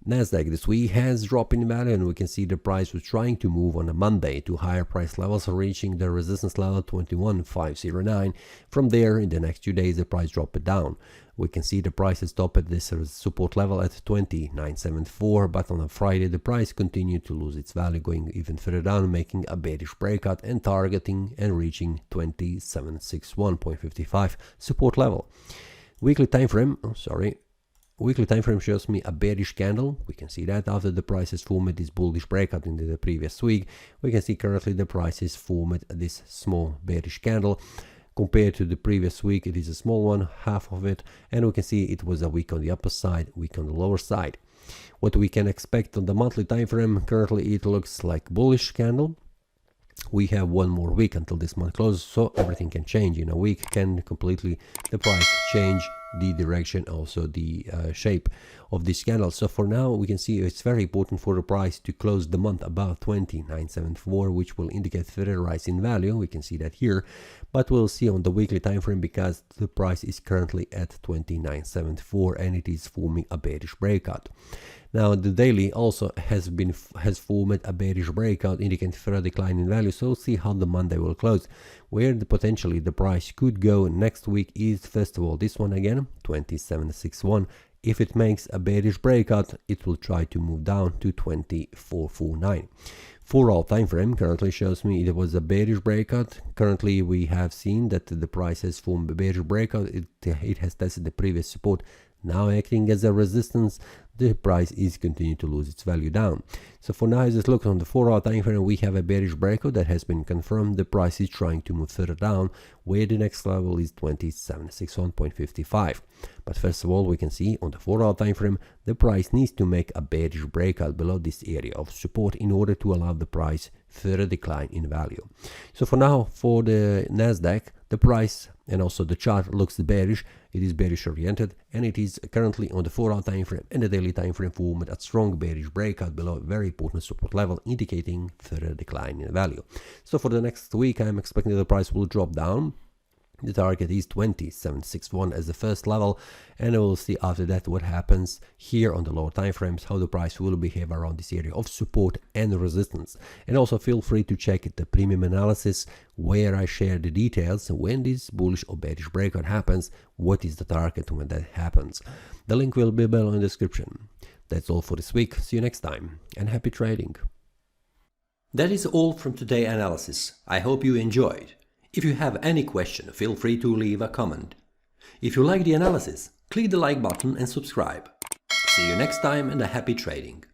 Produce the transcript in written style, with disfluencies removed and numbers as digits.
NASDAQ this week has dropped in value, and we can see the price was trying to move on a Monday to higher price levels, reaching the resistance level 21,509. From there, in the next 2 days, the price dropped down. We can see the price has stopped at this support level at 20,974, but on a Friday the price continued to lose its value, going even further down, making a bearish breakout and targeting and reaching 2761.55 support level. Weekly time frame, weekly time frame shows me a bearish candle. We can see that after the price has formed this bullish breakout in the previous week, we can see currently the price has formed this small bearish candle. Compared to the previous week, it is a small one, half of it, and we can see it was a week on the upper side, week on the lower side. What we can expect on the monthly time frame, currently it looks like bullish candle. We have one more week until this month closes, so everything can change. In a week can completely the price change the direction, also the shape of this candle. So for now, we can see it's very important for the price to close the month above 29.74, which will indicate further rise in value. We can see that here, but we'll see on the weekly time frame because the price is currently at 29.74 and it is forming a bearish breakout. Now the daily also has formed a bearish breakout, indicating further decline in value. So we'll see how the Monday will close. Where potentially the price could go next week is, first of all, this one again, 27.61. If it makes a bearish breakout, it will try to move down to 24.49. 4-hour time frame currently shows me it was a bearish breakout. Currently we have seen that the price has formed a bearish breakout. It has tested the previous support. Now acting as a resistance, the price is continuing to lose its value down. So for now, as it looks on the 4-hour time frame, we have a bearish breakout that has been confirmed. The price is trying to move further down, where the next level is 2761.55. But first of all, we can see on the 4-hour time frame, the price needs to make a bearish breakout below this area of support in order to allow the price further decline in value. So for now, for the NASDAQ, the price and also the chart looks bearish. It is bearish oriented, and it is currently on the 4-hour time frame and the daily time frame formed a strong bearish breakout below a very important support level, indicating further decline in value. So for the next week, I'm expecting the price will drop down. The target is 27.61 as the first level, and we'll see after that what happens here on the lower time frames, how the price will behave around this area of support and resistance. And also feel free to check the premium analysis, where I share the details when this bullish or bearish breakout happens, what is the target when that happens. The link will be below in the description. That's all for this week. See you next time, and happy trading. That is all from today's analysis. I hope you enjoyed. If you have any question, feel free to leave a comment. If you like the analysis, click the like button and subscribe. See you next time, and a happy trading.